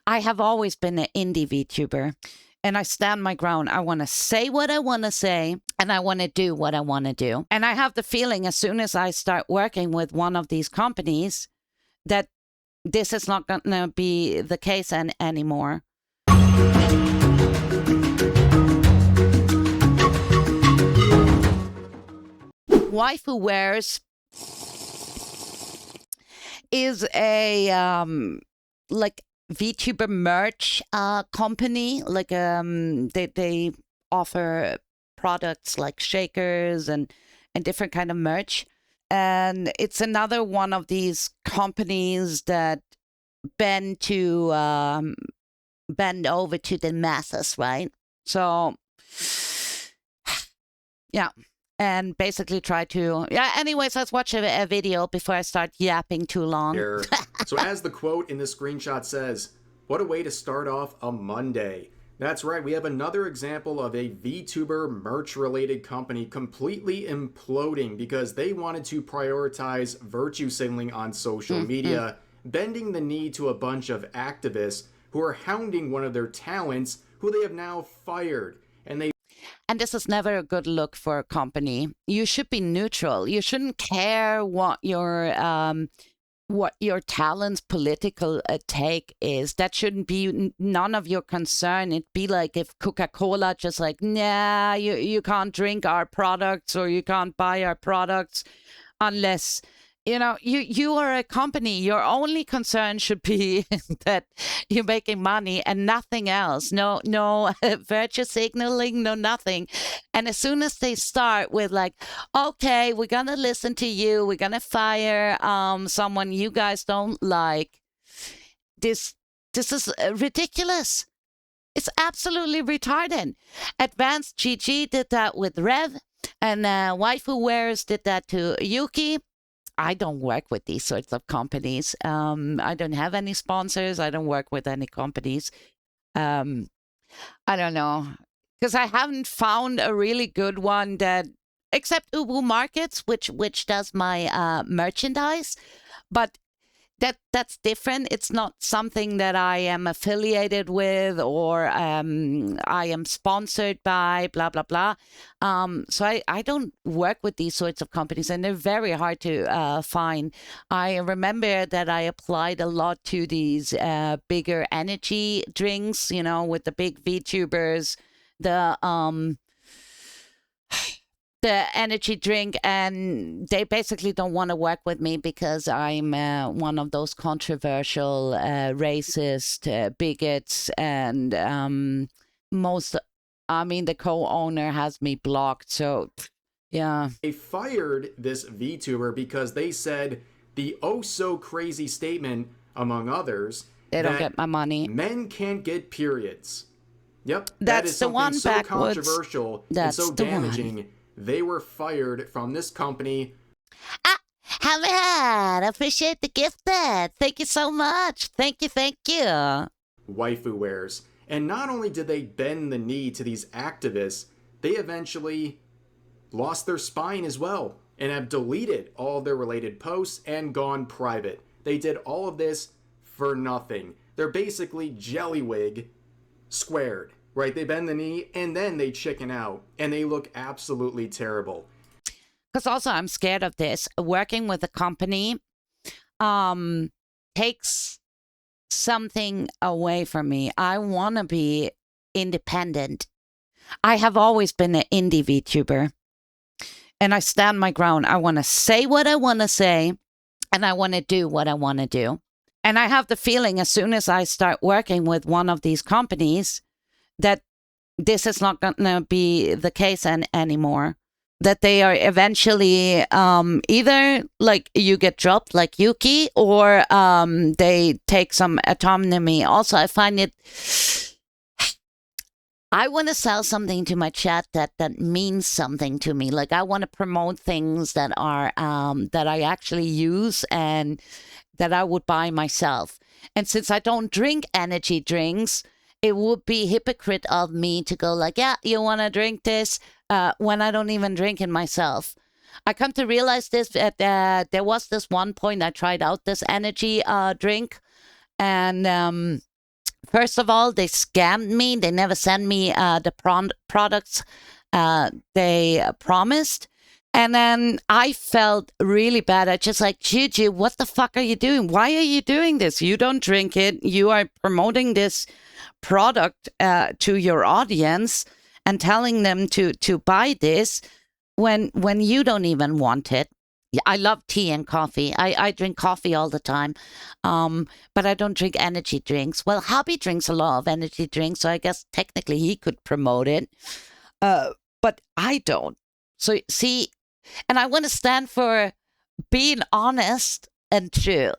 I have always been an indie VTuber, and I stand my ground. I want to say what I want to say, and I want to do what I want to do. And I have the feeling as soon as I start working with one of these companies that this is not going to be the case anymore. Waifu Wears is a like VTuber merch company. Like they offer products like shakers and different kind of merch. And it's another one of these companies that bend over to the masses, right? So yeah. And basically try to... Yeah, anyways, let's watch a video before I start yapping too long. So as the quote in the screenshot says, what a way to start off a Monday. That's right, we have another example of a VTuber merch-related company completely imploding because they wanted to prioritize virtue signaling on social media, bending the knee to a bunch of activists who are hounding one of their talents who they have now fired. And this is never a good look for a company. You should be neutral. You shouldn't care what your talent's political take is. That shouldn't be none of your concern. It'd be like if Coca-Cola just like, nah, you can't drink our products or you can't buy our products unless... You know, you are a company. Your only concern should be that you're making money and nothing else. No virtue signaling, no nothing. And as soon as they start with like, okay, we're going to listen to you. We're going to fire someone you guys don't like. This is ridiculous. It's absolutely retarded. Advanced GG did that with Rev, and Waifu Wears did that to Yuki. I don't work with these sorts of companies. I don't have any sponsors. I don't work with any companies. I don't know. Because I haven't found a really good one that, except Ubu Markets, which does my merchandise. But that's different. It's not something that I am affiliated with or I am sponsored by, blah, blah, blah. So I don't work with these sorts of companies, and they're very hard to find. I remember that I applied a lot to these bigger energy drinks, you know, with the big VTubers, the energy drink, and they basically don't want to work with me because I'm one of those controversial racist bigots, and the co-owner has me blocked, so yeah. They fired this VTuber because they said the oh-so-crazy statement, among others, they don't get my money. Men can't get periods. Yep, that's that is something the one so backwards. Controversial That's and so the damaging. One. They were fired from this company. I appreciate the gift there. Thank you so much. Thank you. Waifu Wears. And not only did they bend the knee to these activists, they eventually lost their spine as well and have deleted all of their related posts and gone private. They did all of this for nothing. They're basically Jellywig squared. Right, they bend the knee and then they chicken out and they look absolutely terrible. Because also I'm scared of this. Working with a company takes something away from me. I want to be independent. I have always been an indie VTuber, and I stand my ground. I want to say what I want to say, and I want to do what I want to do. And I have the feeling as soon as I start working with one of these companies that this is not going to be the case anymore. That they are eventually either like you get dropped like Yuki, or they take some autonomy. Also, I find it... I want to sell something to my chat that means something to me. Like I want to promote things that are that I actually use and that I would buy myself. And since I don't drink energy drinks, it would be hypocrite of me to go like, yeah, you want to drink this when I don't even drink it myself. I come to realize this, that there was this one point I tried out this energy drink, and first of all, they scammed me. They never sent me the products they promised. And then I felt really bad. I just like, Juju, what the fuck are you doing? Why are you doing this? You don't drink it. You are promoting this product to your audience and telling them to buy this when you don't even want it. I love tea and coffee. I drink coffee all the time, but I don't drink energy drinks. Well, Hobby drinks a lot of energy drinks, so I guess technically he could promote it, but I don't. So see, and I want to stand for being honest and true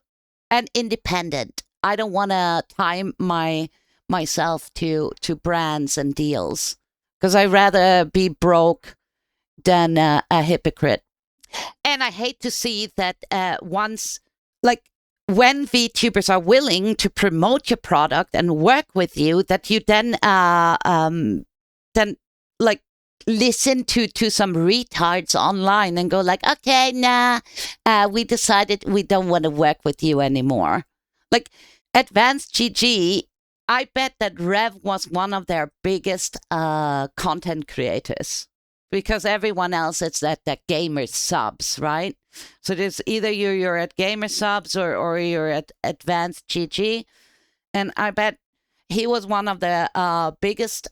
and independent. I don't want to tie myself to brands and deals because I'd rather be broke than a hypocrite. And I hate to see that once, like when VTubers are willing to promote your product and work with you, that you then like listen to some retards online and go like, okay, nah, we decided we don't want to work with you anymore. Like Advanced GG, I bet that Rev was one of their biggest content creators. Because everyone else, it's that gamer subs, right? So there's either you're at gamer subs or you're at Advanced GG. And I bet he was one of the biggest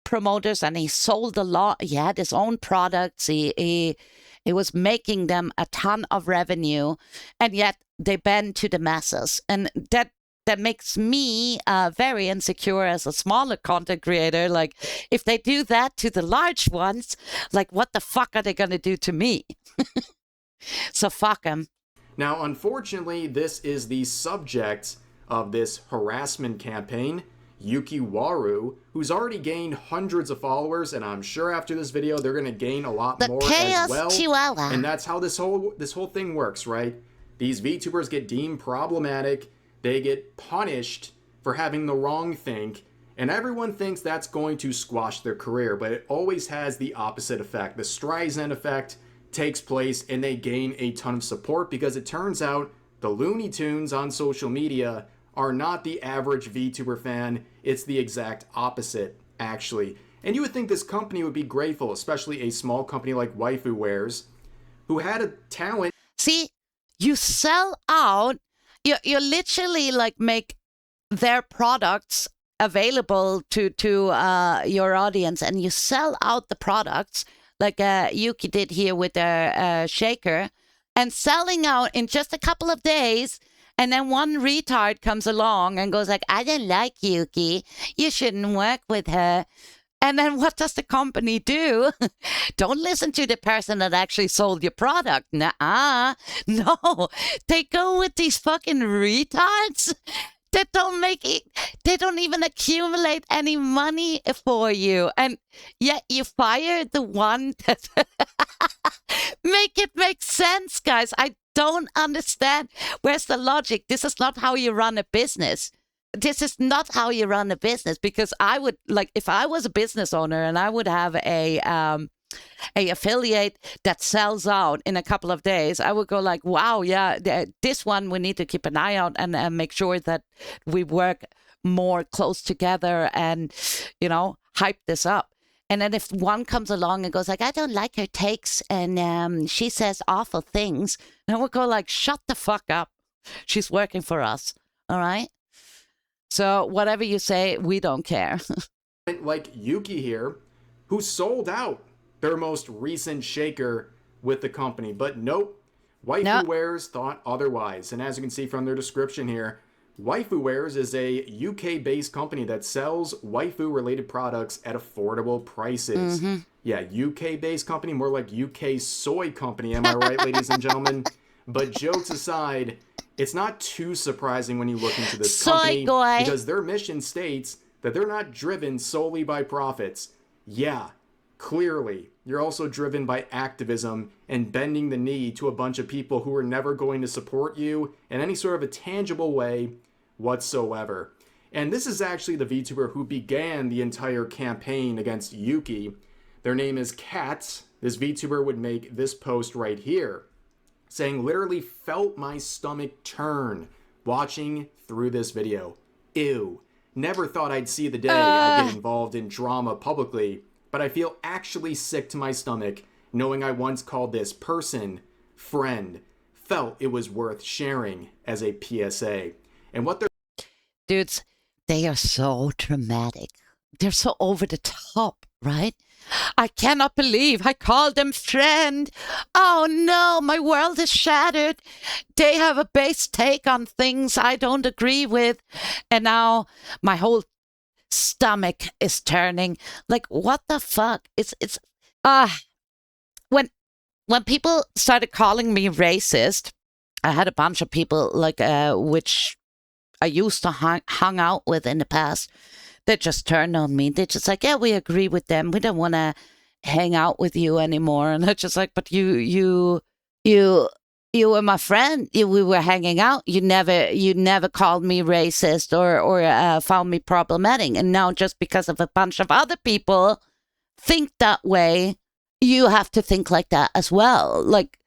promoters, and he sold a lot. He had his own products. He was making them a ton of revenue, and yet they bend to the masses. And that makes me very insecure as a smaller content creator. Like, if they do that to the large ones, like, what the fuck are they going to do to me? So fuck them. Now, unfortunately, this is the subject of this harassment campaign. Yukiwaru, who's already gained hundreds of followers, and I'm sure after this video they're going to gain a lot more as well. Chihuahua. And that's how this whole thing works, right? These VTubers get deemed problematic. They get punished for having the wrong think, and everyone thinks that's going to squash their career, but it always has the opposite effect. The Streisand effect takes place, and they gain a ton of support because it turns out the Looney Tunes on social media are not the average VTuber fan. It's the exact opposite, actually. And you would think this company would be grateful, especially a small company like Waifu Wares, who had a talent. See, you sell out. You literally like make their products available to your audience, and you sell out the products like Yuki did here with their shaker, and selling out in just a couple of days. And then one retard comes along and goes like, I don't like Yuki. You shouldn't work with her. And then what does the company do? Don't listen to the person that actually sold your product. Nuh-uh. No, they go with these fucking retards that don't make it. They don't even accumulate any money for you. And yet you fire the one that make it make sense, guys. I don't understand. Where's the logic? This is not how you run a business. This is not how you run a business, because I would, like, if I was a business owner and I would have a affiliate that sells out in a couple of days, I would go like, wow, yeah, this one we need to keep an eye out and make sure that we work more close together and, you know, hype this up. And then if one comes along and goes like, I don't like her takes and she says awful things, then we'll go like, shut the fuck up. She's working for us. All right. So whatever you say, we don't care. Like Yuki here, who sold out their most recent shaker with the company. But nope, Waifu Wares thought otherwise. And as you can see from their description here, Waifu Wares is a UK-based company that sells waifu-related products at affordable prices. Mm-hmm. Yeah, UK-based company, more like UK soy company, am I right, ladies and gentlemen? But jokes aside, it's not too surprising when you look into this company, because their mission states that they're not driven solely by profits. Yeah, clearly, you're also driven by activism and bending the knee to a bunch of people who are never going to support you in any sort of a tangible way whatsoever. And this is actually the VTuber who began the entire campaign against Yuki. Their name is Kat. This VTuber would make this post right here, saying, literally felt my stomach turn watching through this video. Ew. Never thought I'd see the day I'd get involved in drama publicly, but I feel actually sick to my stomach knowing I once called this person friend, felt it was worth sharing as a PSA. And what they're... Dudes, they are so dramatic. They're so over the top, right? I cannot believe I called them friend. Oh no, my world is shattered. They have a base take on things I don't agree with. And now my whole stomach is turning. Like, what the fuck? When people started calling me racist, I had a bunch of people which I used to hung out with in the past. They just turned on me. They're just like, yeah, we agree with them. We don't want to hang out with you anymore. And they're just like, but you were my friend. We were hanging out. You never called me racist or found me problematic. And now just because of a bunch of other people think that way, you have to think like that as well. Like,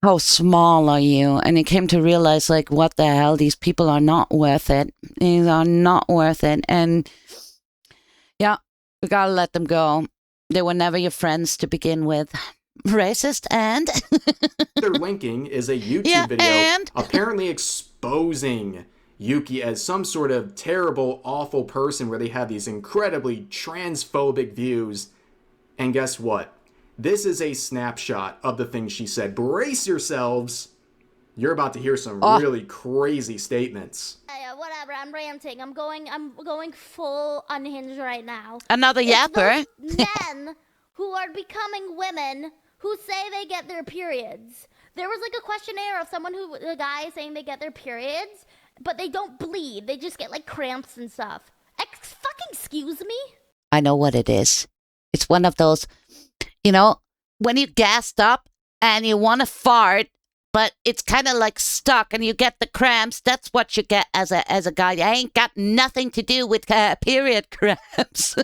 how small are you? And he came to realize, like, what the hell? These people are not worth it. These are not worth it. And yeah, we gotta let them go. They were never your friends to begin with. Racist. And they're linking is a YouTube video apparently exposing Yuki as some sort of terrible, awful person where they have these incredibly transphobic views. And guess what? This is a snapshot of the things she said. Brace yourselves. You're about to hear some really crazy statements. Whatever, I'm ranting. I'm going full unhinged right now. Another yapper. It's those men who are becoming women who say they get their periods. There was like a questionnaire of a guy saying they get their periods, but they don't bleed. They just get like cramps and stuff. Fucking excuse me? I know what it is. It's one of those, you know, when you're gassed up and you want to fart, but it's kind of like stuck and you get the cramps. That's what you get as a guy. I ain't got nothing to do with period cramps.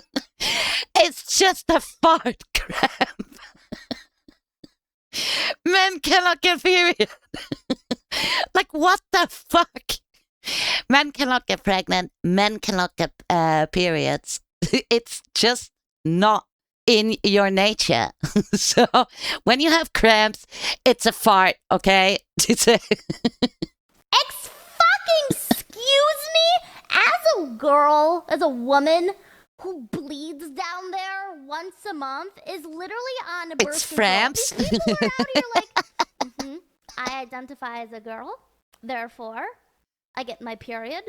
It's just a fart cramp. Men cannot get period. Like, what the fuck? Men cannot get pregnant. Men cannot get periods. It's just not in your nature. So when you have cramps, it's a fart, okay? It's a fucking excuse me? As a girl, as a woman who bleeds down there once a month is literally on a birth It's control. cramps. These people are out here like, I identify as a girl, therefore I get my period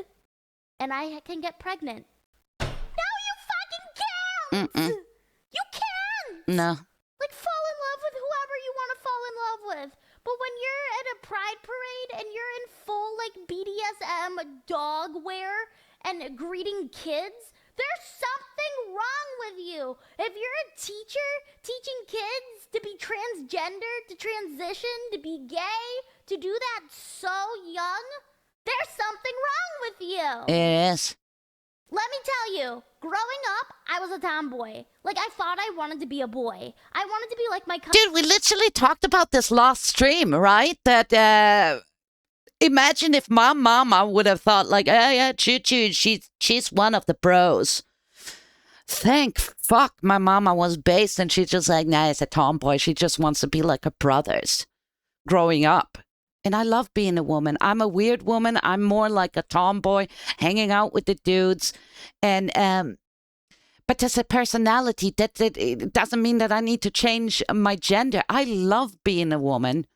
and I can get pregnant. No, you fucking can't! You can't! No. Like, fall in love with whoever you want to fall in love with. But when you're at a pride parade and you're in full, like, BDSM dog wear and greeting kids, there's something wrong with you. If you're a teacher teaching kids to be transgender, to transition, to be gay, to do that so young, there's something wrong with you. It is. Let me tell you, growing up, I was a tomboy. Like, I thought I wanted to be a boy. I wanted to be like my cousin. Dude, we literally talked about this last stream, right? That, imagine if my mama would have thought, like, oh, yeah, choo-choo, she's one of the bros. Thank fuck my mama was based and she's just like, nah, it's a tomboy. She just wants to be like her brothers growing up. And I love being a woman. I'm a weird woman. I'm more like a tomboy, hanging out with the dudes. And but as a personality, it doesn't mean that I need to change my gender. I love being a woman.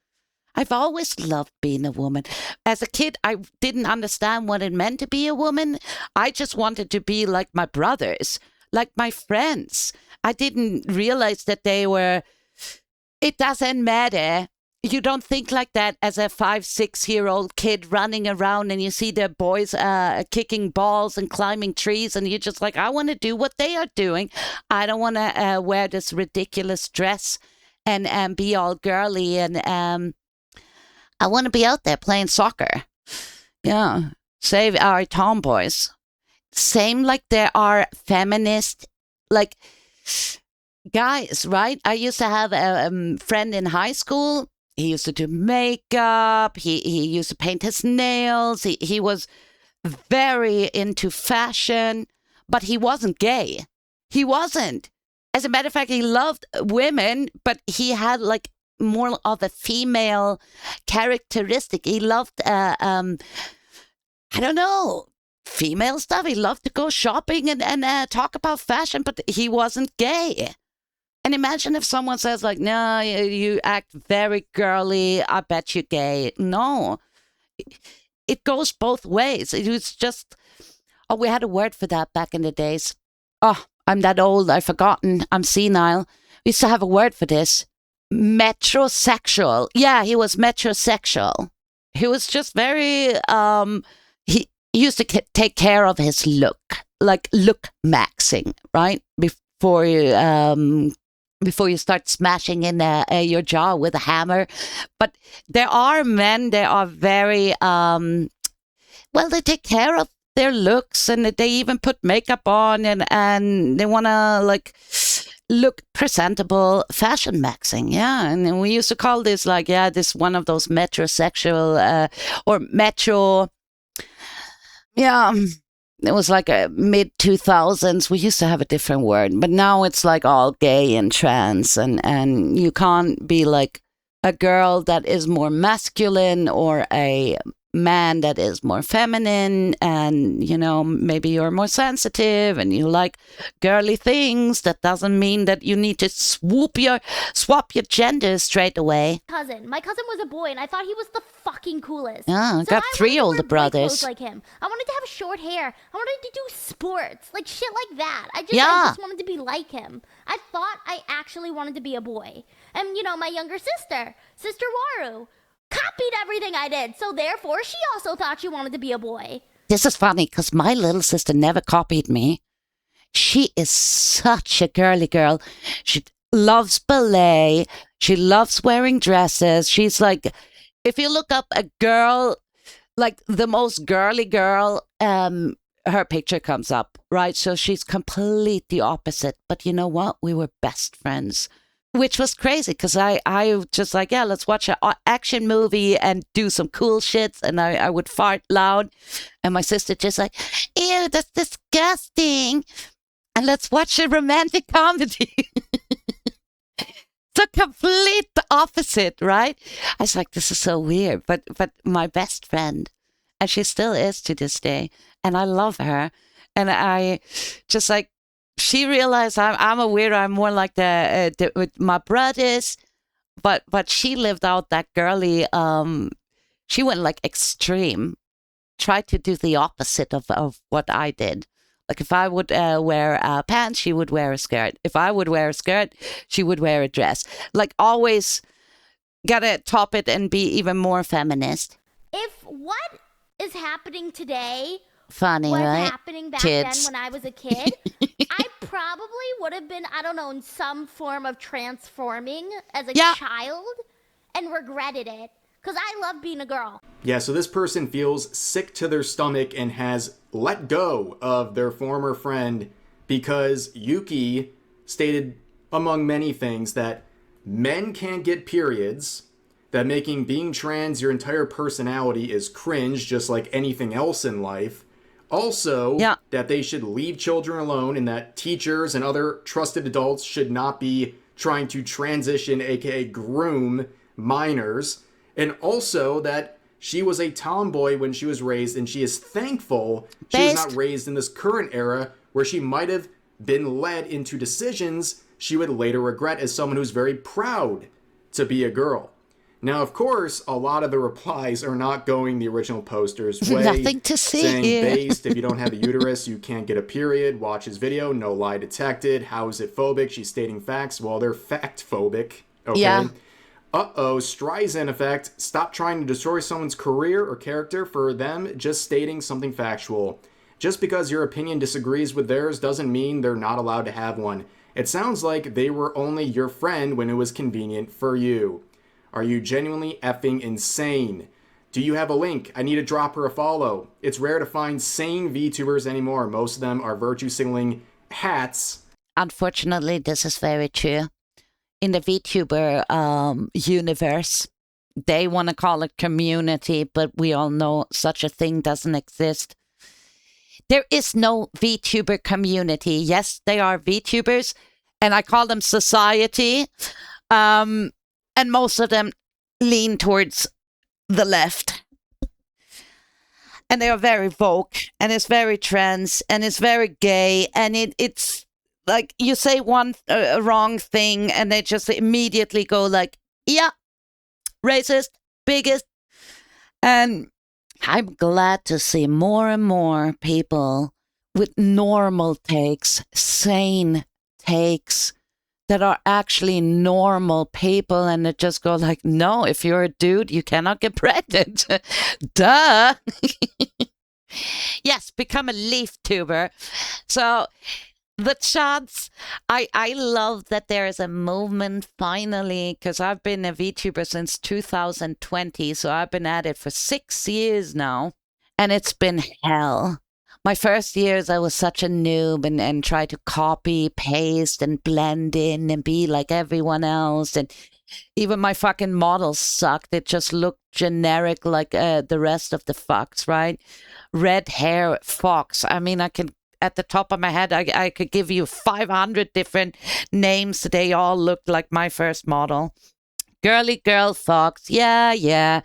I've always loved being a woman. As a kid, I didn't understand what it meant to be a woman. I just wanted to be like my brothers, like my friends. I didn't realize that they were... It doesn't matter. You don't think like that as a 5-6-year-old kid running around and you see the boys kicking balls and climbing trees and you're just like, I want to do what they are doing. I don't want to wear this ridiculous dress and be all girly and I want to be out there playing soccer. Yeah, save our tomboys. Same like there are feminist, like guys, right? I used to have a friend in high school. He used to do makeup. He used to paint his nails. He was very into fashion, but he wasn't gay. He wasn't. As a matter of fact, he loved women, but he had like more of a female characteristic. He loved, I don't know, female stuff. He loved to go shopping and talk about fashion, but he wasn't gay. And imagine if someone says like, no, you act very girly, I bet you're gay. No, it goes both ways. It was just, oh, we had a word for that back in the days. Oh, I'm that old, I've forgotten, I'm senile. We used to have a word for this. Metrosexual. Yeah, he was metrosexual. He was just very, he used to take care of his look, like look maxing, right? Before you start smashing in your jaw with a hammer. But there are men, they are very, well, they take care of their looks and they even put makeup on and they want to like look presentable, fashion maxing. Yeah. And we used to call this like, yeah, this one of those metrosexual or metro. Yeah. It was like a mid-2000s. We used to have a different word, but now it's like all gay and trans, and you can't be like a girl that is more masculine or a man that is more feminine, and you know, maybe you're more sensitive and you like girly things. That doesn't mean that you need to swap your gender straight away. My cousin was a boy and I thought he was the fucking coolest. Yeah, I got 3 older brothers like him. I wanted to have short hair. I wanted to do sports, like shit like that. I just wanted to be like him. I thought I actually wanted to be a boy. And you know, my younger sister Waru, copied everything I did, so therefore she also thought she wanted to be a boy. This is funny because my little sister never copied me. She is such a girly girl. She loves ballet. She loves wearing dresses. She's like, if you look up a girl, like the most girly girl, her picture comes up, right? So she's completely opposite. But you know what? We were best friends. Which was crazy because I just like, yeah, let's watch an action movie and do some cool shits. And I would fart loud. And my sister just like, ew, that's disgusting. And let's watch a romantic comedy. So complete opposite, right? I was like, this is so weird. But my best friend, and she still is to this day. And I love her. And I just like, she realized I'm a weirdo. I'm more like with my brothers, but she lived out that girly. She went like extreme, tried to do the opposite of what I did. Like if I would wear pants, she would wear a skirt. If I would wear a skirt, she would wear a dress. Like always, gotta top it and be even more feminist. If what is happening today funny, was right? happening back Kids. then when I was a kid, I probably would have been, I don't know, in some form of transforming as a child and regretted it because I love being a girl. Yeah, so this person feels sick to their stomach and has let go of their former friend because Yuki stated, among many things, that men can't get periods, that making being trans your entire personality is cringe just like anything else in life. Also, that they should leave children alone and that teachers and other trusted adults should not be trying to transition, aka groom, minors. And also that she was a tomboy when she was raised and she is thankful she was not raised in this current era where she might have been led into decisions she would later regret as someone who's very proud to be a girl. Now, of course, a lot of the replies are not going the original poster's way. Nothing to see saying, here. based, if you don't have a uterus, you can't get a period. Watch his video, no lie detected. How is it phobic? She's stating facts. Well, they're fact-phobic. Okay. Yeah. Uh-oh, Streisand effect. Stop trying to destroy someone's career or character for them just stating something factual. Just because your opinion disagrees with theirs doesn't mean they're not allowed to have one. It sounds like they were only your friend when it was convenient for you. Are you genuinely effing insane? Do you have a link? I need to drop her a follow. It's rare to find sane VTubers anymore. Most of them are virtue-signaling hats. Unfortunately, this is very true. In the VTuber universe, they want to call it community, but we all know such a thing doesn't exist. there is no VTuber community. Yes, they are VTubers, and I call them society. And most of them lean towards the left. And they are very woke, and it's very trans, and it's very gay, and it's like you say one wrong thing, and they just immediately go like, yeah, racist, bigot. And I'm glad to see more and more people with normal takes, sane takes, that are actually normal people, and that just go like, no, if you're a dude, you cannot get pregnant. Duh. Yes, become a LeafTuber. So the chance, I love that there is a movement finally, because I've been a VTuber since 2020, so I've been at it for 6 years now, and it's been hell. My first years, I was such a noob and tried to copy, paste, and blend in and be like everyone else. And even my fucking models sucked. It just looked generic like the rest of the fucks, right? Red hair fox. I mean, I can, at the top of my head, I could give you 500 different names. They all looked like my first model. Girly girl fox. Yeah.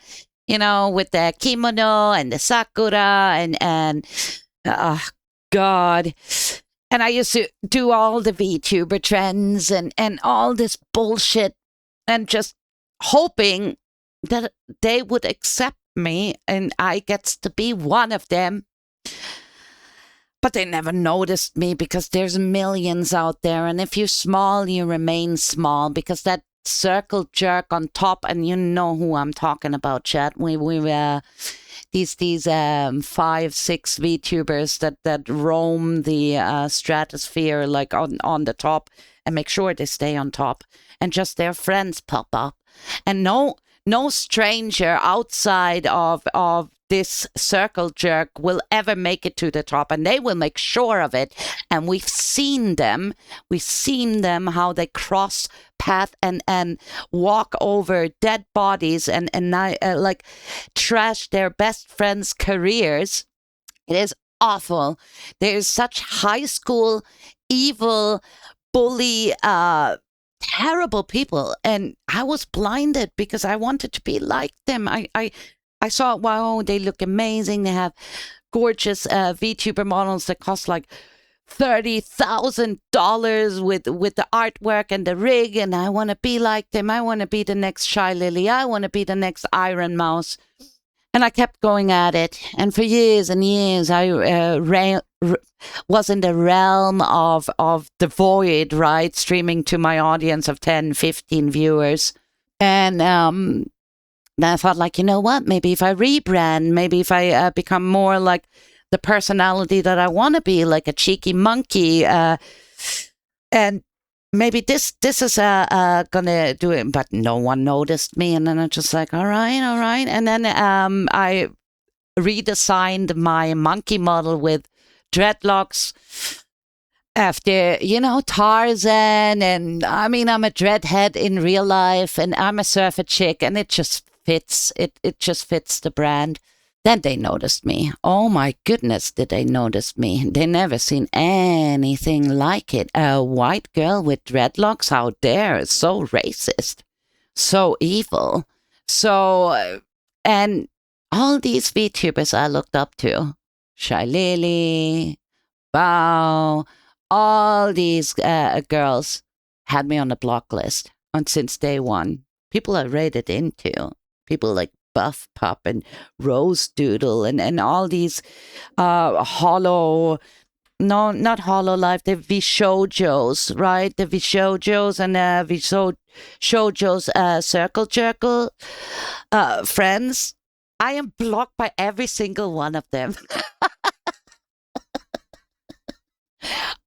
You know, with the kimono and the sakura and oh, God. And I used to do all the VTuber trends and all this bullshit and just hoping that they would accept me and I gets to be one of them. But they never noticed me because there's millions out there. And if you're small, you remain small, because that circle jerk on top, and you know who I'm talking about, chat. These 5-6 VTubers that roam the stratosphere like on the top and make sure they stay on top, and just their friends pop up, and no stranger outside of this circle jerk will ever make it to the top, and they will make sure of it. And we've seen them how they cross path and walk over dead bodies and like trash their best friends' careers. It is awful. There is such high school evil bully terrible people, and I was blinded because I wanted to be like them. I saw, wow, they look amazing. They have gorgeous VTuber models that cost like $30,000 with the artwork and the rig, and I want to be like them. I want to be the next Shy Lily. I want to be the next Iron Mouse. And I kept going at it. And for years and years, I was in the realm of the void, right? Streaming to my audience of 10, 15 viewers. And then I thought, like, you know what? Maybe if I rebrand, maybe if I become more like the personality that I want to be, like a cheeky monkey, and maybe this is gonna do it. But no one noticed me, and then I'm just like, all right. And then I redesigned my monkey model with dreadlocks after, Tarzan. And I mean, I'm a dreadhead in real life, and I'm a surfer chick, and it just fits. It just fits the brand. Then they noticed me. Oh my goodness, did they notice me? They never seen anything like it. A white girl with dreadlocks out there is so racist, so evil. So, and all these VTubers I looked up to, Shy Lily, Bao, all these girls had me on the block list. And since day one, people I rated into, people like Buff Pup and Rose Doodle and all these not Hollow Life, the Vshojos, right? The Vshojos and Vshojos Circle Jerkle friends. I am blocked by every single one of them.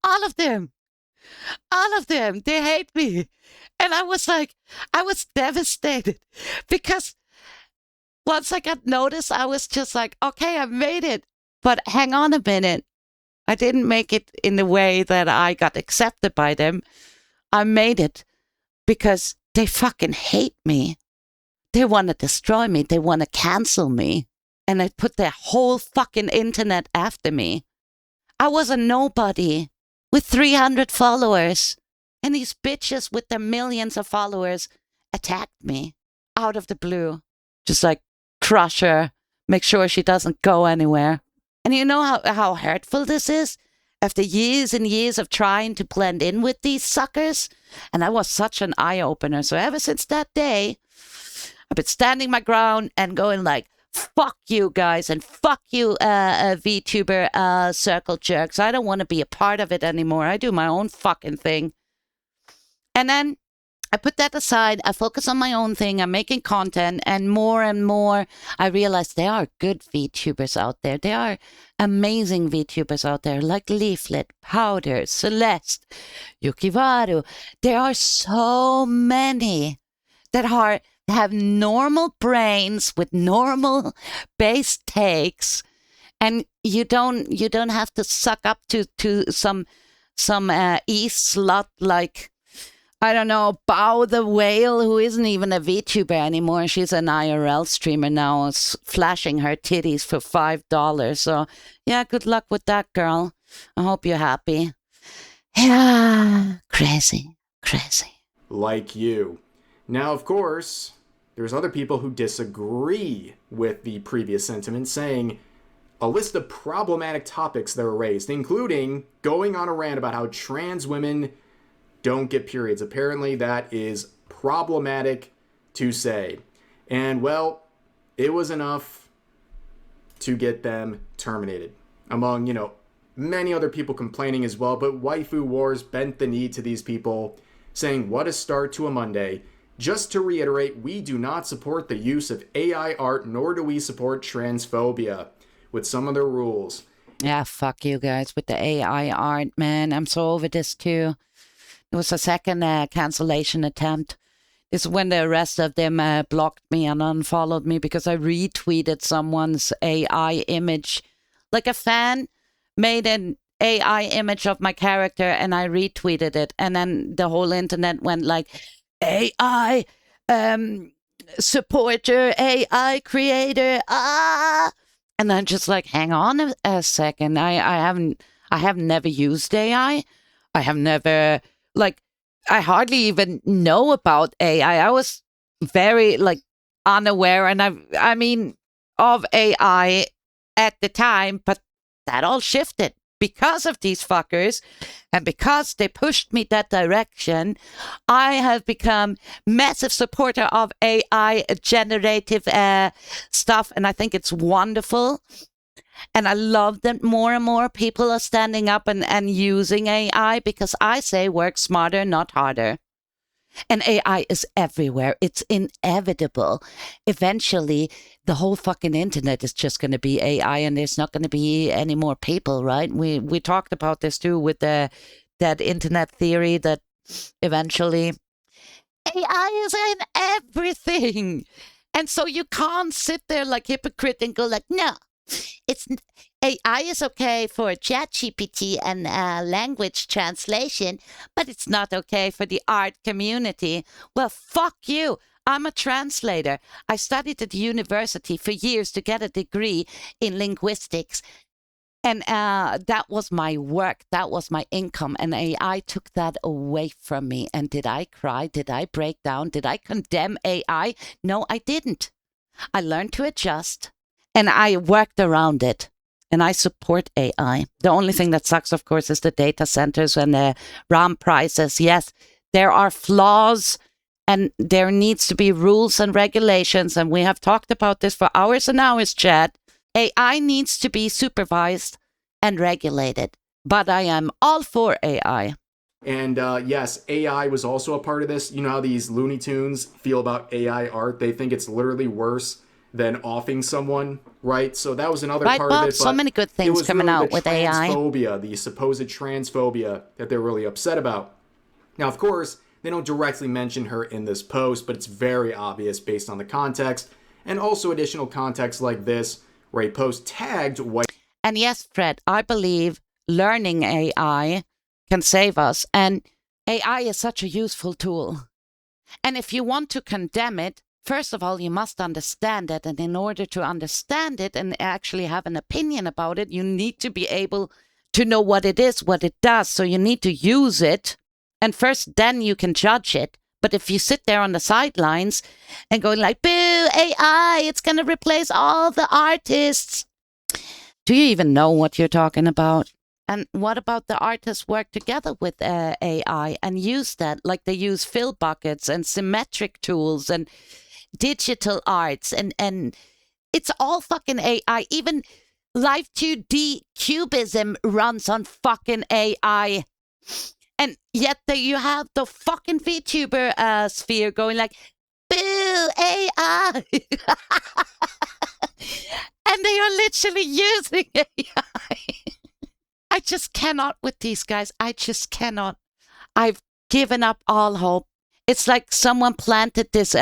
All of them. They hate me. And I was devastated because once I got noticed, I was just like, okay, I made it. But hang on a minute. I didn't make it in the way that I got accepted by them. I made it because they fucking hate me. They want to destroy me. They want to cancel me. And they put their whole fucking internet after me. I was a nobody with 300 followers. And these bitches with their millions of followers attacked me out of the blue. Just like crush her, make sure she doesn't go anywhere. And you know how hurtful this is? After years and years of trying to blend in with these suckers. And that was such an eye-opener. So ever since that day, I've been standing my ground and going like, fuck you guys and fuck you VTuber circle jerks. I don't want to be a part of it anymore. I do my own fucking thing. And then I put that aside. I focus on my own thing. I'm making content, and more I realize there are good VTubers out there. There are amazing VTubers out there like Leaflet, Powder, Celeste, Yukiwaru. There are so many that have normal brains with normal base takes, and you don't have to suck up to some e-slut like, I don't know, Bow the Whale, who isn't even a VTuber anymore. She's an IRL streamer now, flashing her titties for $5. So, yeah, good luck with that, girl. I hope you're happy. Yeah, crazy. Like you. Now, of course, there's other people who disagree with the previous sentiment, saying a list of problematic topics that were raised, including going on a rant about how trans women don't get periods. Apparently that is problematic to say. And well, it was enough to get them terminated. Among, many other people complaining as well, but Waifu Wars bent the knee to these people, saying, what a start to a Monday. Just to reiterate, we do not support the use of AI art, nor do we support transphobia, with some of their rules. Yeah, fuck you guys with the AI art, man. I'm so over this too. It was a second cancellation attempt. This is when the rest of them blocked me and unfollowed me because I retweeted someone's AI image. Like a fan made an AI image of my character and I retweeted it. And then the whole internet went like, AI supporter, AI creator, And I'm just like, hang on a second. I have never used AI. I have never... I hardly even know about AI. I was very, unaware, and I mean, of AI at the time, but that all shifted because of these fuckers, and because they pushed me that direction. I have become massive supporter of AI generative stuff, and I think it's wonderful. And I love that more and more people are standing up and using AI, because I say work smarter, not harder. And AI is everywhere. It's inevitable. Eventually, the whole fucking internet is just going to be AI, and there's not going to be any more people, right? We talked about this too with that internet theory that eventually AI is in everything. And so you can't sit there like hypocrite and go like, no. It's AI is okay for ChatGPT and language translation, but it's not okay for the art community. Well, fuck you. I'm a translator. I studied at the university for years to get a degree in linguistics. And that was my work. That was my income. And AI took that away from me. And did I cry? Did I break down? Did I condemn AI? No, I didn't. I learned to adjust. And I worked around it, and I support AI. The only thing that sucks, of course, is the data centers and the RAM prices. Yes, there are flaws, and there needs to be rules and regulations, and we have talked about this for hours and hours, Chad. AI needs to be supervised and regulated, but I am all for AI. And yes, AI was also a part of this. You know how these Looney Tunes feel about AI art? They think it's literally worse than offing someone, right? So that was another part of it. But so many good things coming really out with AI. The supposed transphobia that they're really upset about. Now, of course, they don't directly mention her in this post, but it's very obvious based on the context, and also additional context like this, where a post tagged white. And yes, Fred, I believe learning AI can save us, and AI is such a useful tool. And if you want to condemn it, first of all, you must understand it. And in order to understand it and actually have an opinion about it, you need to be able to know what it is, what it does. So you need to use it. And first, then you can judge it. But if you sit there on the sidelines and going like, boo, AI, it's going to replace all the artists. Do you even know what you're talking about? And what about the artists work together with AI and use that? Like they use fill buckets and symmetric tools and digital arts. And it's all fucking AI. Even Live 2D cubism runs on fucking AI. And yet you have the fucking VTuber sphere going like, boo, AI. And they are literally using AI. I just cannot with these guys. I just cannot. I've given up all hope. It's like someone planted this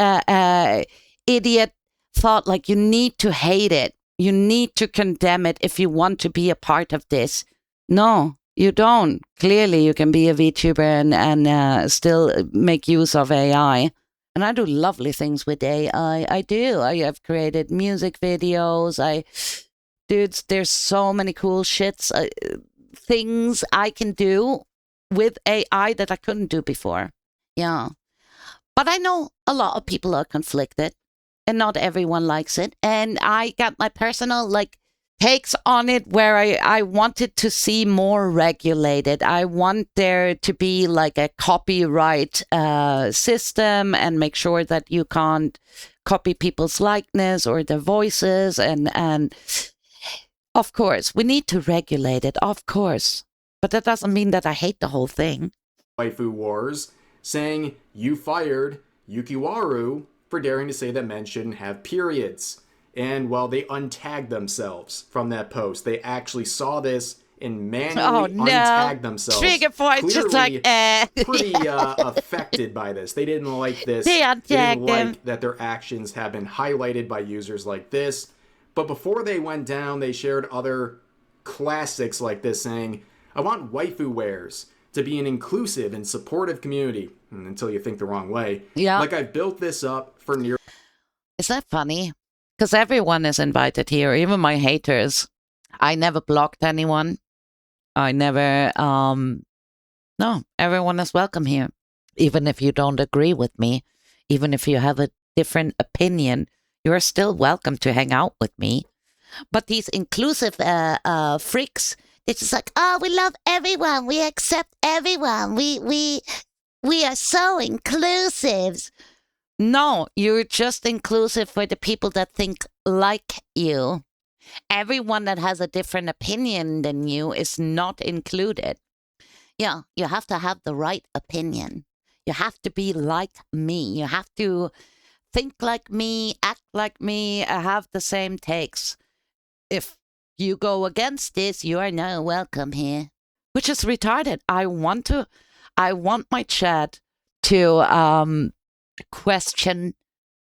idiot thought like you need to hate it. You need to condemn it if you want to be a part of this. No. You don't. Clearly, you can be a VTuber and still make use of AI. And I do lovely things with AI. I do. I have created music videos. Dudes, there's so many cool things I can do with AI that I couldn't do before. Yeah. But I know a lot of people are conflicted and not everyone likes it. And I got my personal, takes on it where I wanted to see more regulated. I want there to be like a copyright system and make sure that you can't copy people's likeness or their voices. And of course, we need to regulate it, of course. But that doesn't mean that I hate the whole thing. Waifu Wars saying you fired Yukiwaru for daring to say that men shouldn't have periods. And while they untagged themselves from that post, they actually saw this and manually untagged themselves. Trigger point, clearly just like, pretty affected by this. They didn't like this. They didn't them. like that their actions have been highlighted by users like this. But before they went down, they shared other classics like this, saying, I want waifu wares to be an inclusive and supportive community. Until you think the wrong way. Yeah. Like I've built this up for near... Is that funny? Because everyone is invited here, even my haters. I never blocked anyone. I never, no, everyone is welcome here. Even if you don't agree with me, even if you have a different opinion, you are still welcome to hang out with me. But these inclusive freaks, it's just like, oh, we love everyone. We accept everyone. We are so inclusive. No, you're just inclusive for the people that think like you. Everyone that has a different opinion than you is not included. Yeah, you have to have the right opinion. You have to be like me. You have to think like me, act like me, have the same takes. If you go against this, you are not welcome here. Which is retarded. I want my chat to question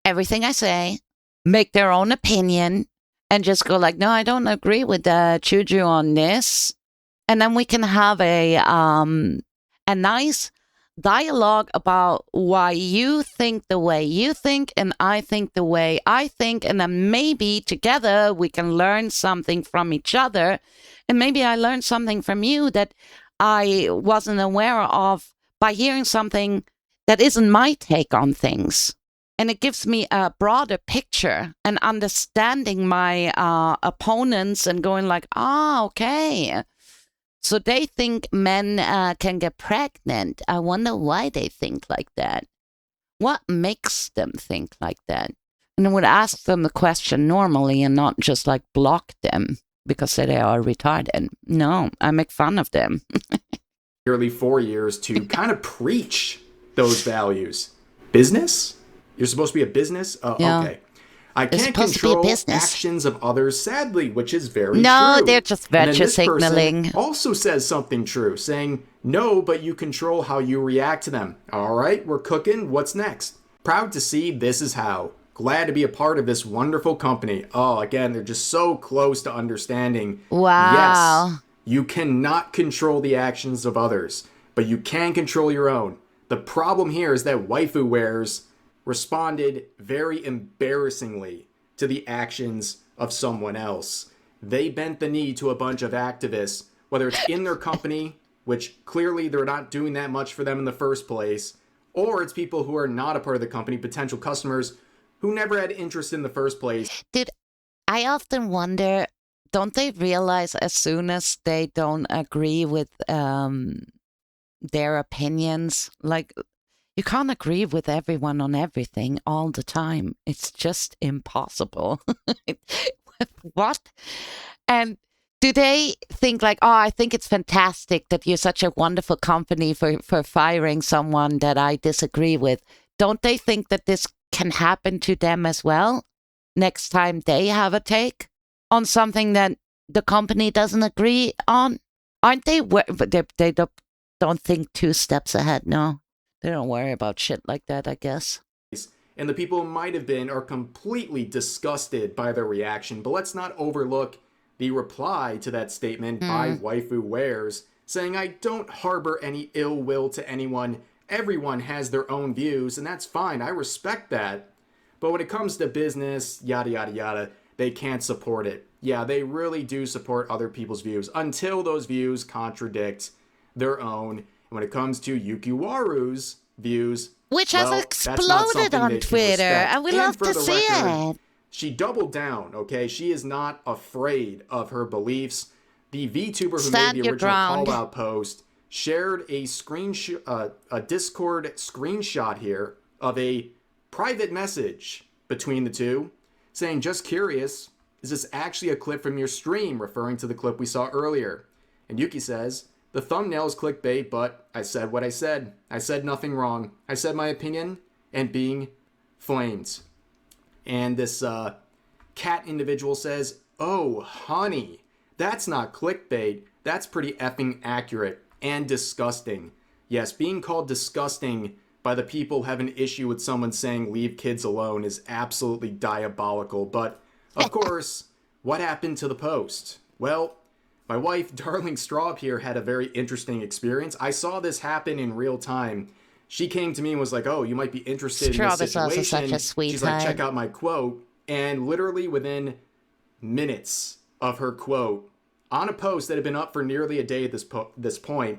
everything I say, make their own opinion, and just go like, no, I don't agree with Juju on this. And then we can have a nice dialogue about why you think the way you think and I think the way I think. And then maybe together we can learn something from each other. And maybe I learned something from you that I wasn't aware of by hearing something that isn't my take on things. And it gives me a broader picture and understanding my opponents and going like, okay. So they think men can get pregnant. I wonder why they think like that. What makes them think like that? And I would ask them the question normally and not just like block them because they are retarded. No, I make fun of them. Nearly 4 years to kind of preach those values. Business? You're supposed to be a business? Yeah. Okay. I can't control actions of others, sadly, which is very true. No, they're just virtue signaling. signaling. Also says something true, saying, no, but you control how you react to them. All right, we're cooking. What's next? Proud to see this is how. Glad to be a part of this wonderful company. Oh, again, they're just so close to understanding. Wow. Yes, you cannot control the actions of others, but you can control your own. The problem here is that waifu wares responded very embarrassingly to the actions of someone else. They bent the knee to a bunch of activists whether it's in their company, which clearly they're not doing that much for them in the first place, or it's people who are not a part of the company, potential customers who never had interest in the first place. Dude, I often wonder, don't they realize as soon as they don't agree with their opinions, like, you can't agree with everyone on everything all the time. It's just impossible. What? And do they think like, oh, I think it's fantastic that you're such a wonderful company for firing someone that I disagree with? Don't they think that this can happen to them as well next time they have a take on something that the company doesn't agree on? Aren't they? They don't think 2 steps ahead. No, they don't worry about shit like that, I guess. And the people who might have been are completely disgusted by their reaction. But let's not overlook the reply to that statement by Waifu Wears, saying, I don't harbor any ill will to anyone. Everyone has their own views, and that's fine. I respect that. But when it comes to business, yada, yada, yada, they can't support it. Yeah, they really do support other people's views until those views contradict their own. And when it comes to Yukiwaru's views, which has exploded on Twitter, and we love to see it. She doubled down, okay? She is not afraid of her beliefs. The VTuber who made the original call-out post shared a Discord screenshot here of a private message between the two, saying, just curious, is this actually a clip from your stream, referring to the clip we saw earlier? And Yuki says, the thumbnail is clickbait, but I said what I said. I said nothing wrong. I said my opinion, and being flamed. And this cat individual says, oh, honey, that's not clickbait. That's pretty effing accurate and disgusting. Yes, being called disgusting by the people who have an issue with someone saying leave kids alone is absolutely diabolical. But, of course, what happened to the post? Well, my wife, Darling Straub here, had a very interesting experience. I saw this happen in real time. She came to me and was like, oh, you might be interested in this situation. Also such a sweet She's like, check out my quote. And literally within minutes of her quote, on a post that had been up for nearly a day at this point,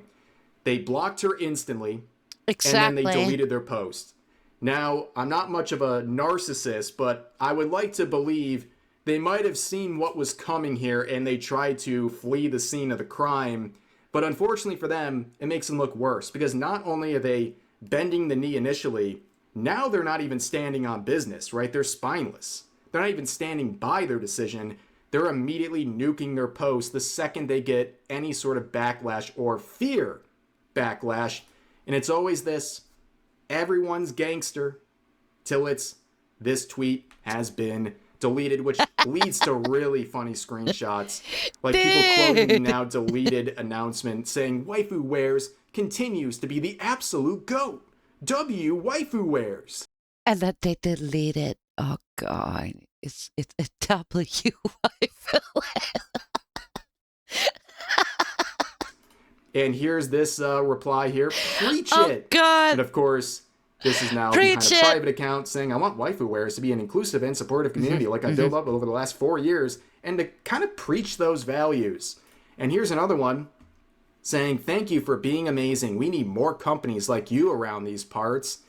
they blocked her instantly. Exactly. And then they deleted their post. Now, I'm not much of a narcissist, but I would like to believe they might have seen what was coming here and they tried to flee the scene of the crime. But unfortunately for them, it makes them look worse, because not only are they bending the knee initially, now they're not even standing on business, right? They're spineless. They're not even standing by their decision. They're immediately nuking their post the second they get any sort of backlash or fear backlash. And it's always this, everyone's gangster, till it's, this tweet has been deleted, which leads to really funny screenshots. Like people quoting the now deleted announcement saying, Waifu Wears continues to be the absolute GOAT. Waifu Wears. And that they deleted. Oh, God. It's a W Waifu. And here's this reply here. Preach it. God. And of course, this is now behind a private account saying, I want Waifu Wears to be an inclusive and supportive community like I built up over the last 4 years, and to kind of preach those values. And here's another one saying, thank you for being amazing. We need more companies like you around these parts.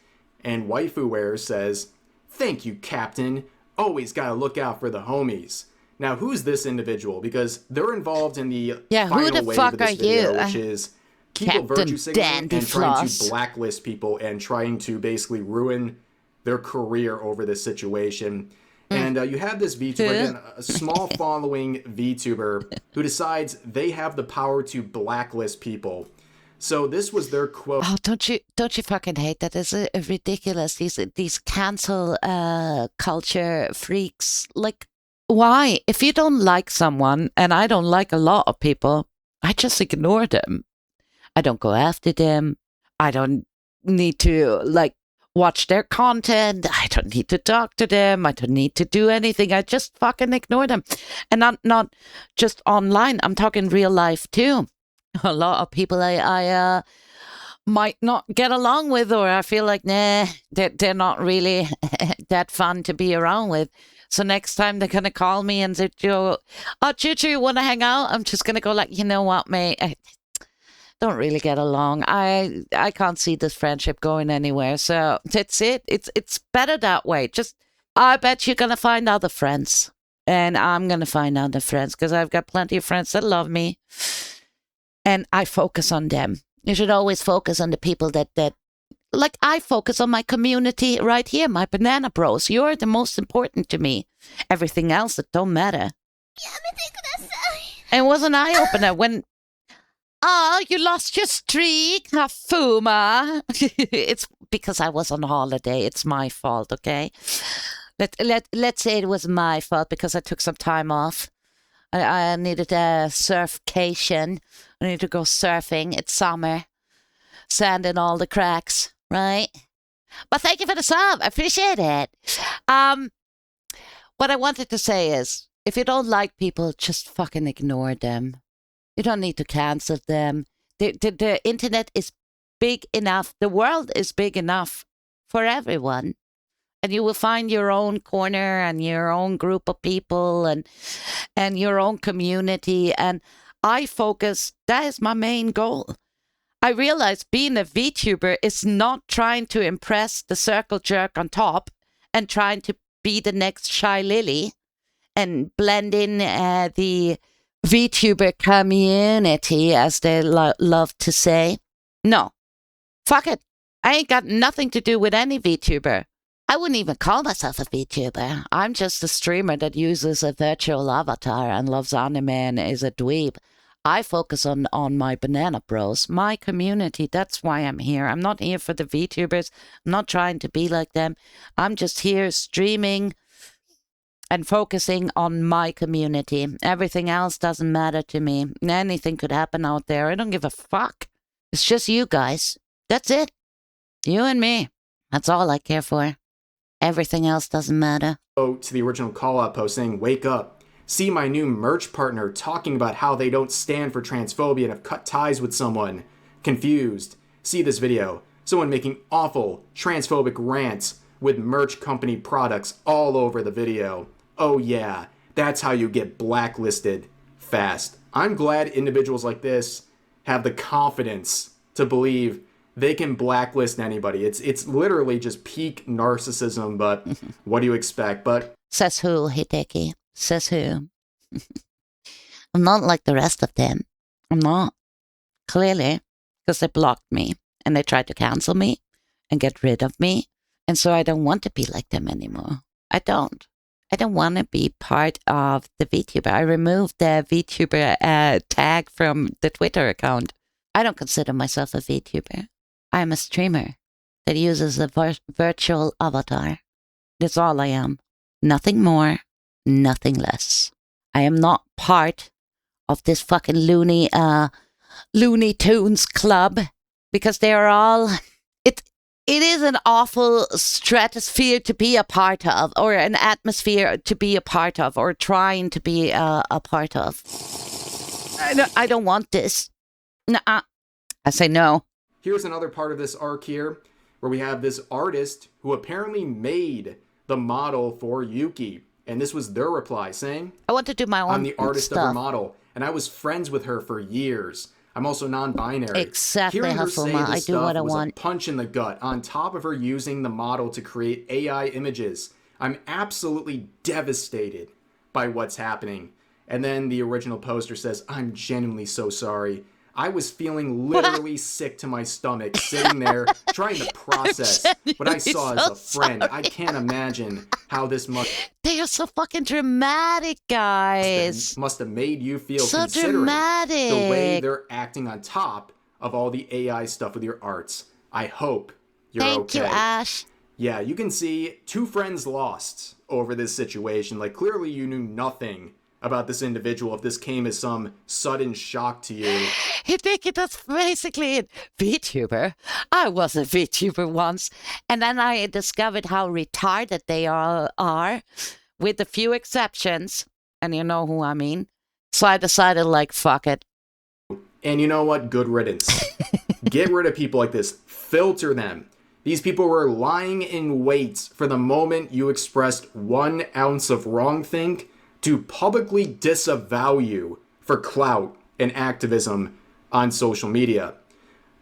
And Waifu Wears says, thank you, Captain. Always gotta look out for the homies. Now, who's this individual? Because they're involved in the final wave of this video, which is people virtue signaling and trying to blacklist people and trying to basically ruin their career over this situation. And you have this VTuber, again, a small following VTuber, who decides they have the power to blacklist people. So this was their quote. Oh, don't you fucking hate that? It's ridiculous. These cancel culture freaks. Like, why? If you don't like someone, and I don't like a lot of people, I just ignore them. I don't go after them. I don't need to, like, watch their content. I don't need to talk to them. I don't need to do anything. I just fucking ignore them. And not just online. I'm talking real life, too. A lot of people I might not get along with, or I feel like, nah, they're not really that fun to be around with. So next time they're going to call me and say, oh, Juju, you want to hang out? I'm just going to go like, you know what, mate? I don't really get along. I can't see this friendship going anywhere. So that's it. It's better that way. Just, I bet you're going to find other friends. And I'm going to find other friends because I've got plenty of friends that love me. And I focus on them. You should always focus on the people that like I focus on my community right here, my banana bros. You're the most important to me. Everything else, that don't matter. And it was an eye-opener when, you lost your streak, Hafuma. It's because I was on holiday. It's my fault, okay? Let's say it was my fault because I took some time off. I needed a surfcation. I need to go surfing. It's summer. Sand in all the cracks, right? But thank you for the sub. I appreciate it. What I wanted to say is, if you don't like people, just fucking ignore them. You don't need to cancel them. The internet is big enough. The world is big enough for everyone. And you will find your own corner and your own group of people and your own community. And I focus, that is my main goal. I realize being a VTuber is not trying to impress the circle jerk on top and trying to be the next Shy Lily and blend in the VTuber community, as they love to say. No, fuck it. I ain't got nothing to do with any VTuber. I wouldn't even call myself a VTuber. I'm just a streamer that uses a virtual avatar and loves anime and is a dweeb. I focus on my banana bros, my community. That's why I'm here. I'm not here for the VTubers. I'm not trying to be like them. I'm just here streaming and focusing on my community. Everything else doesn't matter to me. Anything could happen out there. I don't give a fuck. It's just you guys. That's it. You and me. That's all I care for. Everything else doesn't matter. To the original call-out post saying, wake up. See my new merch partner talking about how they don't stand for transphobia and have cut ties with someone. Confused. See this video. Someone making awful transphobic rants with merch company products all over the video. Oh yeah, that's how you get blacklisted fast. I'm glad individuals like this have the confidence to believe they can blacklist anybody. It's literally just peak narcissism, but what do you expect? But says who, Hideki? Says who? I'm not like the rest of them. I'm not. Clearly, because they blocked me and they tried to cancel me and get rid of me. And so I don't want to be like them anymore. I don't want to be part of the VTuber. I removed the VTuber tag from the Twitter account. I don't consider myself a VTuber. I'm a streamer that uses a virtual avatar. That's all I am. Nothing more, nothing less. I am not part of this fucking Looney Tunes club because they are all... It is an awful stratosphere to be a part of, or an atmosphere to be a part of, or trying to be a part of. I don't want this. Nuh-uh. I say no. Here's another part of this arc here, where we have this artist who apparently made the model for Yuki. And this was their reply, saying, I want to do my own I'm the artist stuff. of her model, and I was friends with her for years. I'm also non-binary. Exactly, Hearing her say Hafuma. I this do stuff what I was want. a punch in the gut, on top of her using the model to create AI images. I'm absolutely devastated by what's happening. And then the original poster says, I'm genuinely so sorry. I was feeling literally sick to my stomach, sitting there trying to process what I saw as a friend. I can't imagine how this They are so fucking dramatic, guys. must have made you feel so considering dramatic. the way they're acting on top of all the AI stuff with your arts. I hope you're okay. Thank you, Ash. Yeah, you can see 2 friends lost over this situation. Like, clearly you knew nothing about this individual if this came as some sudden shock to you. I think that's basically it. VTuber? I was a VTuber once. And then I discovered how retarded they all are, with a few exceptions. And you know who I mean. So I decided, like, fuck it. And you know what? Good riddance. Get rid of people like this. Filter them. These people were lying in wait for the moment you expressed 1 ounce of wrongthink to publicly disavow you for clout and activism on social media.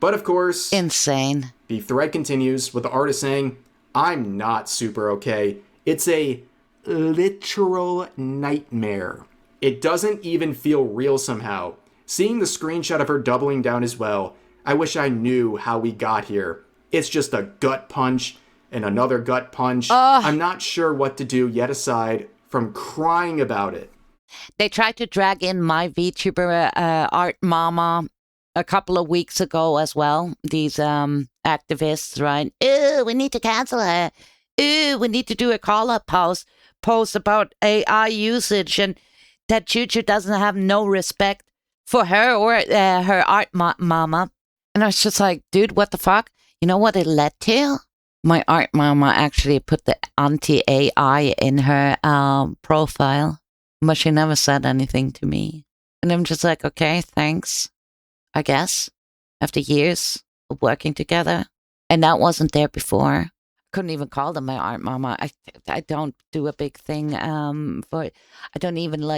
But of course, insane. The thread continues with the artist saying, "I'm not super okay. It's a literal nightmare. It doesn't even feel real somehow. Seeing the screenshot of her doubling down as well, I wish I knew how we got here. It's just a gut punch and another gut punch. I'm not sure what to do yet aside from crying about it." They tried to drag in my VTuber art mama a couple of weeks ago as well. These activists, right? Ooh, we need to cancel her. Ooh, we need to do a call-up post about AI usage, and that Juju doesn't have no respect for her or her art mama. And I was just like, dude, what the fuck? You know what it led to? My art mama actually put the anti-AI in her profile, but she never said anything to me. And I'm just like, okay, thanks, I guess, after years of working together. And that wasn't there before. Couldn't even call them my art mama. I don't do a big thing for it. I don't even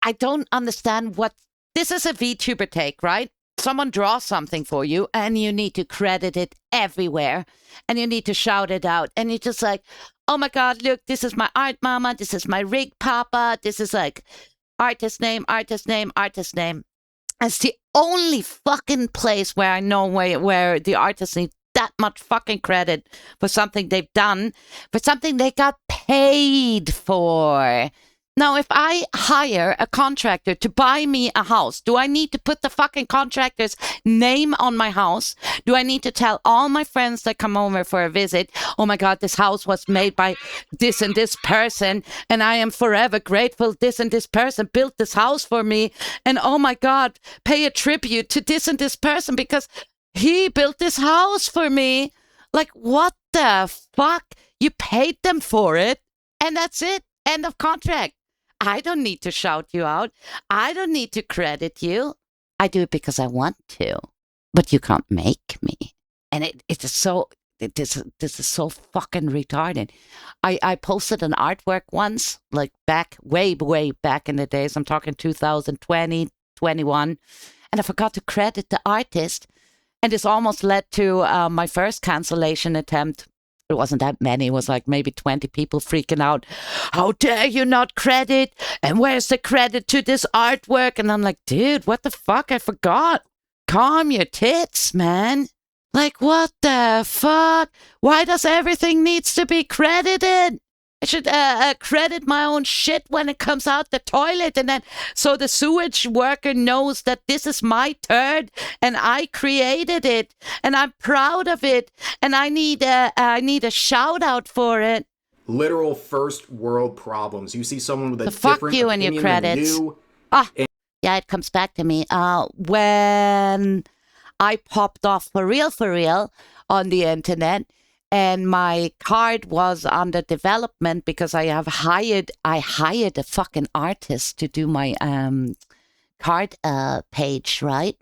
I don't understand what, this is a VTuber take, right? Someone draws something for you and you need to credit it everywhere and you need to shout it out. And you're just like, oh my God, look, this is my art mama. This is my rig papa. This is like artist name, artist name, artist name. It's the only fucking place where I know where the artists need that much fucking credit for something they've done, for something they got paid for. Now, if I hire a contractor to buy me a house, do I need to put the fucking contractor's name on my house? Do I need to tell all my friends that come over for a visit, oh my God, this house was made by this and this person, and I am forever grateful this and this person built this house for me, and oh my God, pay a tribute to this and this person because he built this house for me. Like, what the fuck? You paid them for it, and that's it. End of contract. I don't need to shout you out. I don't need to credit you. I do it because I want to, but you can't make me. And this is so fucking retarded. I posted an artwork once, like way back in the days. I'm talking 2020, 21, and I forgot to credit the artist. And this almost led to my first cancellation attempt. It wasn't that many. It was like maybe 20 people freaking out. How dare you not credit? And where's the credit to this artwork? And I'm like, dude, what the fuck? I forgot. Calm your tits, man. Like, what the fuck? Why does everything needs to be credited? I should credit my own shit when it comes out the toilet, and then so the sewage worker knows that this is my turd and I created it and I'm proud of it and I need a shout out for it. Literal first world problems. You see someone with a fuck different you and opinion your credits. than you. Yeah, it comes back to me. When I popped off for real on the internet. And my card was under development because I hired a fucking artist to do my card page, right?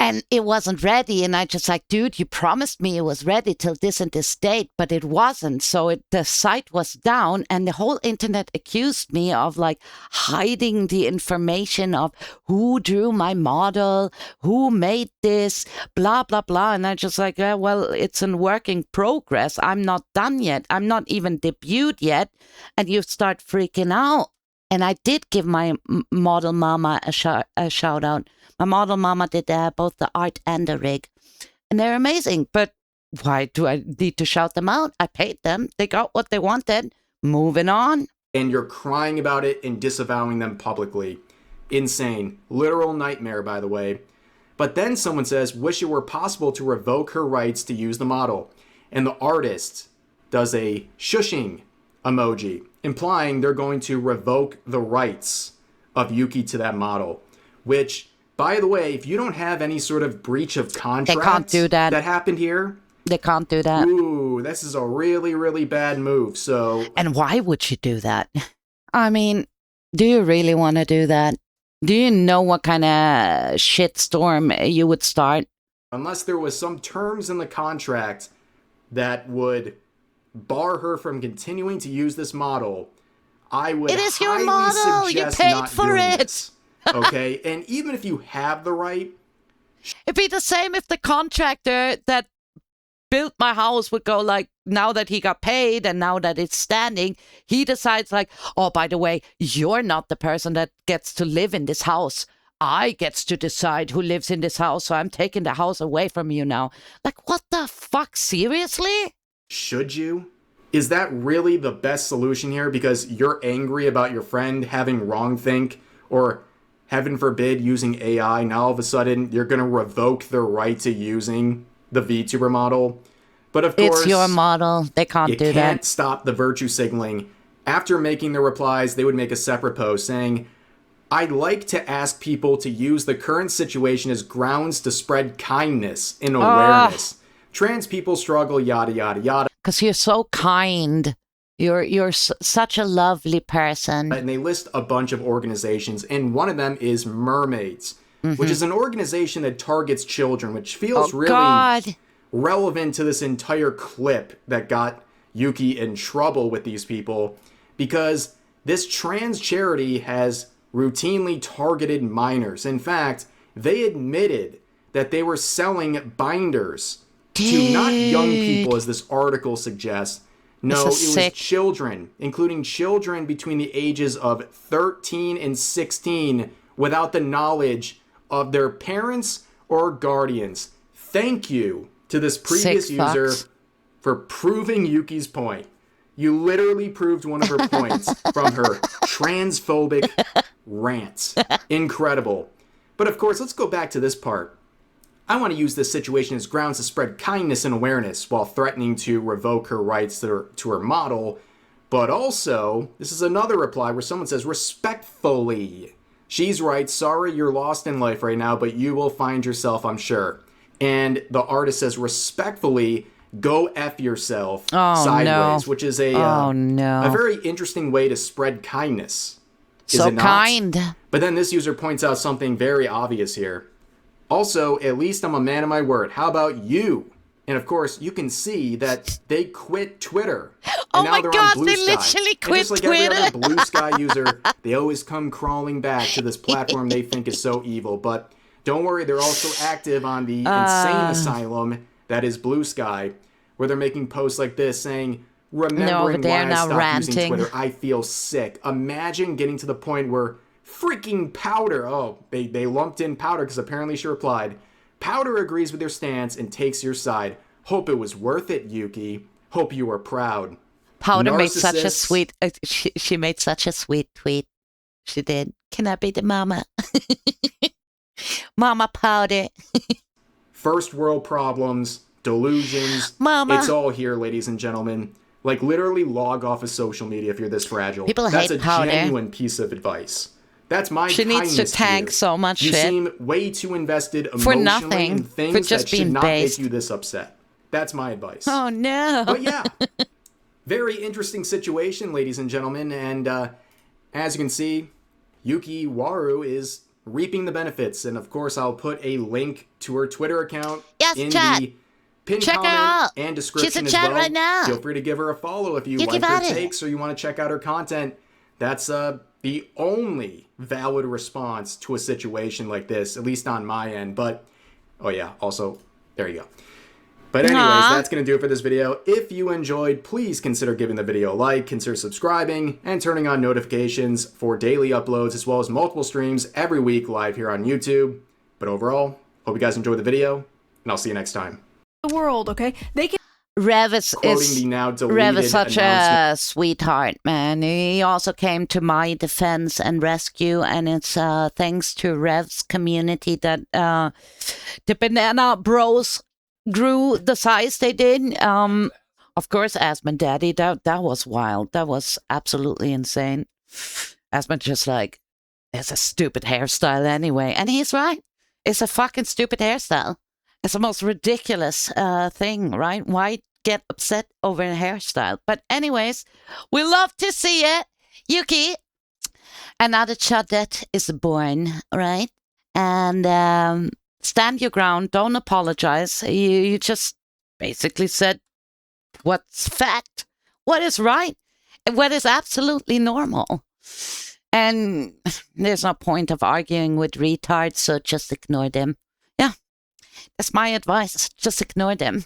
And it wasn't ready. And I just like, dude, you promised me it was ready till this and this date, but it wasn't. So the site was down and the whole internet accused me of like hiding the information of who drew my model, who made this, blah, blah, blah. And I just like, yeah, well, it's in working progress. I'm not done yet. I'm not even debuted yet. And you start freaking out. And I did give my model mama a shout out. My model mama did both the art and the rig. And they're amazing. But why do I need to shout them out? I paid them. They got what they wanted. Moving on. And you're crying about it and disavowing them publicly. Insane. Literal nightmare, by the way. But then someone says, wish it were possible to revoke her rights to use the model. And the artist does a shushing emoji, implying they're going to revoke the rights of Yuki to that model. Which, by the way, if you don't have any sort of breach of contract they can't do that happened here, they can't do that. Ooh, this is a really, really bad move. So, and why would you do that? I mean, do you really want to do that? Do you know what kind of shitstorm you would start unless there was some terms in the contract that would bar her from continuing to use this model, I would It is your highly model. You suggest paid not for doing it. this. Okay? And even if you have the right, It'd be the same if the contractor that built my house would go like, now that he got paid and now that it's standing, he decides like, oh, by the way, you're not the person that gets to live in this house. I gets to decide who lives in this house, so I'm taking the house away from you now. Like, what the fuck? Seriously? should you? Is that really the best solution here? Because you're angry about your friend having wrongthink, or heaven forbid, using AI. Now all of a sudden, you're going to revoke their right to using the VTuber model. But of course, it's your model. They can't do that. You can't stop the virtue signaling. After making the replies, they would make a separate post saying, I'd like to ask people to use the current situation as grounds to spread kindness and awareness. Trans people struggle, yada, yada, yada. Because you're so kind. You're such a lovely person. And they list a bunch of organizations, and one of them is Mermaids, which is an organization that targets children, which feels really relevant to this entire clip that got Yuki in trouble with these people, because this trans charity has routinely targeted minors. In fact, they admitted that they were selling binders to not young people, as this article suggests. No, it was children, including children between the ages of 13 and 16 without the knowledge of their parents or guardians. Thank you to this previous user for proving Yuki's point. You literally proved one of her points from her transphobic rants. Incredible. But of course, let's go back to this part. I want to use this situation as grounds to spread kindness and awareness while threatening to revoke her rights to her model. But also, this is another reply where someone says, respectfully. She's right, sorry you're lost in life right now, but you will find yourself, I'm sure. And the artist says, respectfully, go F yourself sideways, which is a very interesting way to spread kindness. Is it not? Kind. But then this user points out something very obvious here. Also, at least I'm a man of my word. How about you? And of course, you can see that they quit Twitter. And now they're on Blue they Sky. literally quit and just like Twitter. every other Blue Sky user, they always come crawling back to this platform they think is so evil. But don't worry, they're also active on the insane asylum that is Blue Sky, where they're making posts like this saying, remembering why I stopped using Twitter, I feel sick. Imagine getting to the point where freaking Powder, they lumped in Powder because apparently she replied, Powder agrees with your stance and takes your side. Hope it was worth it, Yuki. Hope you were proud. Powder made such a sweet, she made such a sweet tweet. She did. Can I be the mama? Mama Powder. First world problems, delusions. Mama. It's all here, ladies and gentlemen. Like, literally log off of social media if you're this fragile. People That's hate a Powder. genuine piece of advice. That's my She kindness needs to tank so much you shit. seem way too invested For emotionally nothing. in things For just that should being not based. make you this upset. That's my advice. Oh, no. But yeah, very interesting situation, ladies and gentlemen. And as you can see, Yukiwaru is reaping the benefits. And of course, I'll put a link to her Twitter account in the pinned comment and description as well. Right now. Feel free to give her a follow if you like her takes or you want to check out her content. That's the only valid response to a situation like this, at least on my end. But, oh yeah, also, there you go. But anyways, that's going to do it for this video. If you enjoyed, please consider giving the video a like, consider subscribing, and turning on notifications for daily uploads, as well as multiple streams every week live here on YouTube. But overall, hope you guys enjoyed the video, and I'll see you next time. The world, okay? They can. Rev is such a sweetheart, man. He also came to my defense and rescue, and it's thanks to Rev's community that the Banana Bros grew the size they did. Of course, Asmund Daddy, that was wild. That was absolutely insane. Asmund just like, it's a stupid hairstyle anyway. And he's right. It's a fucking stupid hairstyle. It's the most ridiculous thing, right? Why get upset over a hairstyle? But anyways, we love to see it. Yuki, another Chaudet is born, right? And stand your ground, don't apologize. You just basically said what's fact, what is right, and what is absolutely normal. And there's no point of arguing with retards, so just ignore them. Yeah, that's my advice. Just ignore them.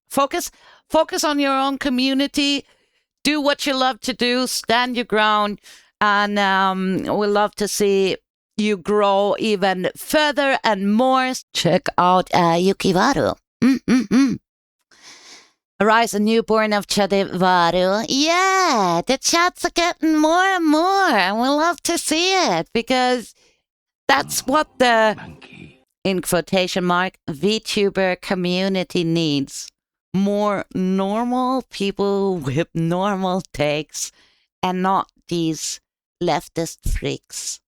Focus on your own community. Do what you love to do. Stand your ground. And we'd love to see you grow even further and more. Check out Yukiwaru. Arise, a newborn of Chadivaru. Yeah, the chats are getting more and more, and we love to see it because that's what the, in quotation mark, VTuber community needs. More normal people with normal takes and not these leftist freaks.